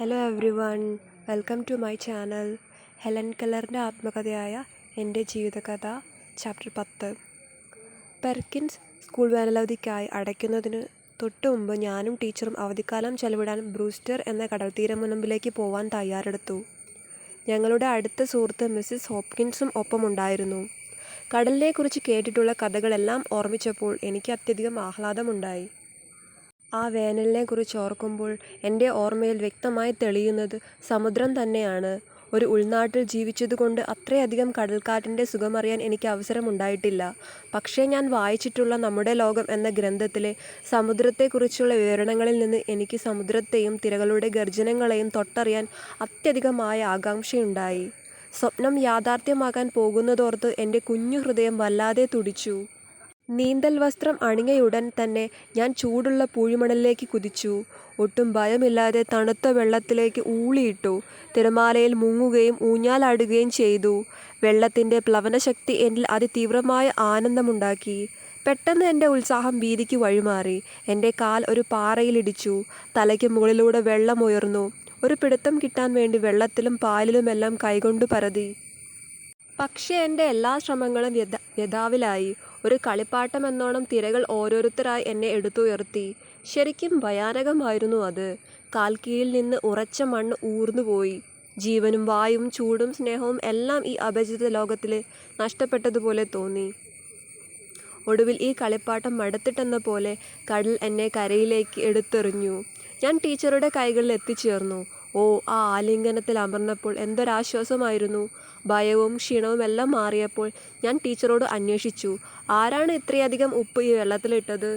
Hello everyone, welcome to my channel. Helen കെല്ലറിൻ്റെ ആത്മകഥയായ എൻ്റെ ജീവിതകഥ ചാപ്റ്റർ 10. പെർക്കിൻസ് സ്കൂൾ വേനലവധിക്കായി അടയ്ക്കുന്നതിന് തൊട്ടു മുമ്പ് ഞാനും ടീച്ചറും അവധിക്കാലം ചെലവിടാൻ ബ്രൂസ്റ്റർ എന്ന കടൽത്തീരമുനമ്പിലേക്ക് പോവാൻ തയ്യാറെടുത്തു. ഞങ്ങളുടെ അടുത്ത സുഹൃത്ത് മിസ്സിസ് ഹോപ്കിൻസും ഒപ്പമുണ്ടായിരുന്നു. കടലിനെക്കുറിച്ച് കേട്ടിട്ടുള്ള കഥകളെല്ലാം ഓർമ്മിച്ചപ്പോൾ എനിക്ക് അത്യധികം ആഹ്ലാദമുണ്ടായി. ആ വേനലിനെക്കുറിച്ച് ഓർക്കുമ്പോൾ എൻ്റെ ഓർമ്മയിൽ വ്യക്തമായി തെളിയുന്നത് സമുദ്രം തന്നെയാണ്. ഒരു ഉൾനാട്ടിൽ ജീവിച്ചതുകൊണ്ട് അത്രയധികം കടൽക്കാറ്റിൻ്റെ സുഖമറിയാൻ എനിക്ക് അവസരമുണ്ടായിട്ടില്ല. പക്ഷേ ഞാൻ വായിച്ചിട്ടുള്ള നമ്മുടെ ലോകം എന്ന ഗ്രന്ഥത്തിലെ സമുദ്രത്തെക്കുറിച്ചുള്ള വിവരണങ്ങളിൽ നിന്ന് എനിക്ക് സമുദ്രത്തെയും തിരകളുടെ ഗർജനങ്ങളെയും തൊട്ടറിയാൻ അത്യധികമായ ആകാംക്ഷയുണ്ടായി. സ്വപ്നം യാഥാർത്ഥ്യമാകാൻ പോകുന്നതോർത്ത് എൻ്റെ കുഞ്ഞു ഹൃദയം വല്ലാതെ തുടിച്ചു. നീന്തൽ വസ്ത്രം അണിഞ്ഞയുടൻ തന്നെ ഞാൻ ചൂടുള്ള പൂഴിമണലിലേക്ക് കുതിച്ചു. ഒട്ടും ഭയമില്ലാതെ തണുത്ത വെള്ളത്തിലേക്ക് ഊളിയിട്ടു. തിരമാലയിൽ മുങ്ങുകയും ഊഞ്ഞാലാടുകയും ചെയ്തു. വെള്ളത്തിൻ്റെ പ്ലവനശക്തി എന്നിൽ അതിതീവ്രമായ ആനന്ദമുണ്ടാക്കി. പെട്ടെന്ന് എൻ്റെ ഉത്സാഹം ഭീതിക്ക് വഴിമാറി. എൻ്റെ കാൽ ഒരു പാറയിലിടിച്ചു. തലയ്ക്ക് മുകളിലൂടെ വെള്ളം ഉയർന്നു. ഒരു പിടുത്തം കിട്ടാൻ വേണ്ടി വെള്ളത്തിലും പായലിലുമെല്ലാം കൈകൊണ്ടു പരതി. പക്ഷേ എൻ്റെ എല്ലാ ശ്രമങ്ങളും വ്യഥാവിലായി. ഒരു കളിപ്പാട്ടമെന്നോണം തിരകൾ ഓരോരുത്തരായി എന്നെ എടുത്തുയർത്തി. ശരിക്കും ഭയാനകമായിരുന്നു അത്. കാൽക്കീഴിൽ നിന്ന് ഉറച്ച മണ്ണ് ഊർന്നുപോയി. ജീവനും വായുവും ചൂടും സ്നേഹവും എല്ലാം ഈ അപരിചിത ലോകത്തിൽ നഷ്ടപ്പെട്ടതുപോലെ തോന്നി. ഒടുവിൽ ഈ കളിപ്പാട്ടം മടുത്തിട്ടെന്ന പോലെ കടൽ എന്നെ കരയിലേക്ക് എടുത്തെറിഞ്ഞു. ഞാൻ ടീച്ചറുടെ കൈകളിൽ എത്തിച്ചേർന്നു. ഓ, ആ ആലിംഗനത്തിൽ അമർന്നപ്പോൾ എന്തൊരാശ്വാസമായിരുന്നു! ഭയവും ക്ഷീണവും എല്ലാം മാറിയപ്പോൾ ഞാൻ ടീച്ചറോട് അന്വേഷിച്ചു, ആരാണ് ഇത്രയധികം ഉപ്പ് ഈ വെള്ളത്തിലിട്ടത്?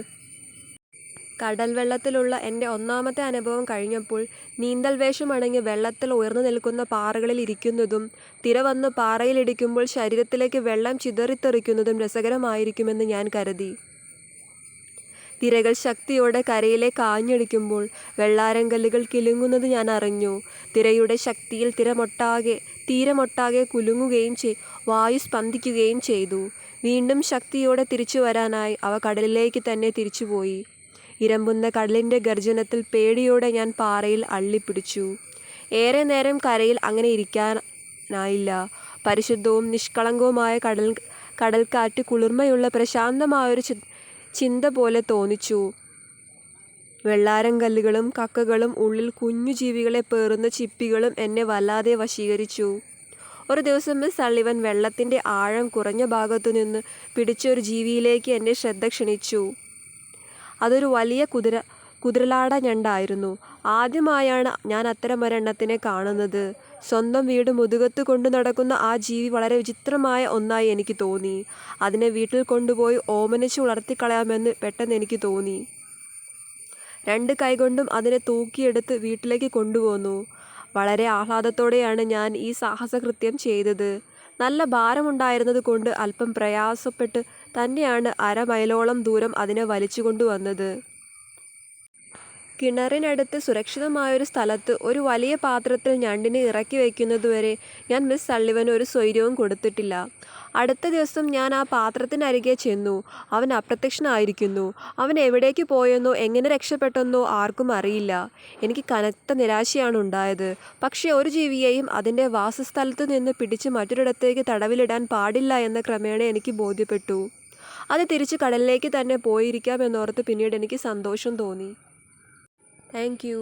കടൽ വെള്ളത്തിലുള്ള എൻ്റെ ഒന്നാമത്തെ അനുഭവം കഴിഞ്ഞപ്പോൾ നീന്തൽ വേഷമണിഞ്ഞ് വെള്ളത്തിൽ ഉയർന്നു നിൽക്കുന്ന പാറകളിൽ ഇരിക്കുന്നതും തിര വന്ന് പാറയിലിടിക്കുമ്പോൾ ശരീരത്തിലേക്ക് വെള്ളം ചിതറിത്തെറിക്കുന്നതും രസകരമായിരിക്കുമെന്ന് ഞാൻ കരുതി. തിരകൾ ശക്തിയോടെ കരയിലേക്ക് ആഞ്ഞടിക്കുമ്പോൾ വെള്ളാരങ്കല്ലുകൾ കിലുങ്ങുന്നത് ഞാൻ അറിഞ്ഞു. തിരയുടെ ശക്തിയിൽ തീരമൊട്ടാകെ കുലുങ്ങുകയും വായു സ്പന്ദിക്കുകയും ചെയ്തു. വീണ്ടും ശക്തിയോടെ തിരിച്ചു വരാനായി അവ കടലിലേക്ക് തന്നെ തിരിച്ചുപോയി. ഇരമ്പുന്ന കടലിൻ്റെ ഗർജനത്തിൽ പേടിയോടെ ഞാൻ പാറയിൽ അള്ളിപ്പിടിച്ചു. ഏറെ നേരം കരയിൽ അങ്ങനെ ഇരിക്കാനായില്ല. പരിശുദ്ധവും നിഷ്കളങ്കവുമായ കടൽക്കാറ്റ് കുളിർമയുള്ള പ്രശാന്തമായൊരു ചിന്ത പോലെ തോന്നിച്ചു. വെള്ളാരങ്കല്ലുകളും കക്കകളും ഉള്ളിൽ കുഞ്ഞു ജീവികളെ പേറുന്ന ചിപ്പികളും എന്നെ വല്ലാതെ വശീകരിച്ചു. ഒരു ദിവസം മിസ് സള്ളിവൻ വെള്ളത്തിൻ്റെ ആഴം കുറഞ്ഞ ഭാഗത്തുനിന്ന് പിടിച്ച ഒരു ജീവിയിലേക്ക് എൻ്റെ ശ്രദ്ധ ക്ഷണിച്ചു. അതൊരു വലിയ കുതിരലാട ഞണ്ടായിരുന്നു. ആദ്യമായാണ് ഞാൻ അത്തരമൊരെണ്ണത്തിനെ കാണുന്നത്. സ്വന്തം വീട് മുതുകത്ത് കൊണ്ടു നടക്കുന്ന ആ ജീവി വളരെ വിചിത്രമായ ഒന്നായി എനിക്ക് തോന്നി. അതിനെ വീട്ടിൽ കൊണ്ടുപോയി ഓമനിച്ച് വളർത്തിക്കളയാമെന്ന് പെട്ടെന്ന് എനിക്ക് തോന്നി. 2 കൈകൊണ്ടും അതിനെ തൂക്കിയെടുത്ത് വീട്ടിലേക്ക് കൊണ്ടുപോന്നു. വളരെ ആഹ്ലാദത്തോടെയാണ് ഞാൻ ഈ സാഹസകൃത്യം ചെയ്തത്. നല്ല ഭാരമുണ്ടായിരുന്നത് കൊണ്ട് അല്പം പ്രയാസപ്പെട്ട് തന്നെയാണ് 1/2 മൈലോളം ദൂരം അതിനെ വലിച്ചു കൊണ്ടുവന്നത്. കിണറിനടുത്ത് സുരക്ഷിതമായൊരു സ്ഥലത്ത് ഒരു വലിയ പാത്രത്തിൽ ഞണ്ടിനെ ഇറക്കി വയ്ക്കുന്നതുവരെ ഞാൻ മിസ് സള്ളിവന് ഒരു സ്വൈര്യവും കൊടുത്തിട്ടില്ല. അടുത്ത ദിവസം ഞാൻ ആ പാത്രത്തിനരികെ ചെന്നു. അവൻ അപ്രത്യക്ഷനായിരിക്കുന്നു. അവൻ എവിടേക്ക് പോയെന്നോ എങ്ങനെ രക്ഷപ്പെട്ടെന്നോ ആർക്കും അറിയില്ല. എനിക്ക് കനത്ത നിരാശയാണ് ഉണ്ടായത്. പക്ഷേ ഒരു ജീവിയെയും അതിൻ്റെ വാസസ്ഥലത്തു നിന്ന് പിടിച്ച് മറ്റൊരിടത്തേക്ക് തടവിലിടാൻ പാടില്ല എന്ന ക്രമേണ എനിക്ക് ബോധ്യപ്പെട്ടു. അത് തിരിച്ച് കടലിലേക്ക് തന്നെ പോയിരിക്കാമെന്നോർത്ത് പിന്നീട് എനിക്ക് സന്തോഷം തോന്നി. Thank you.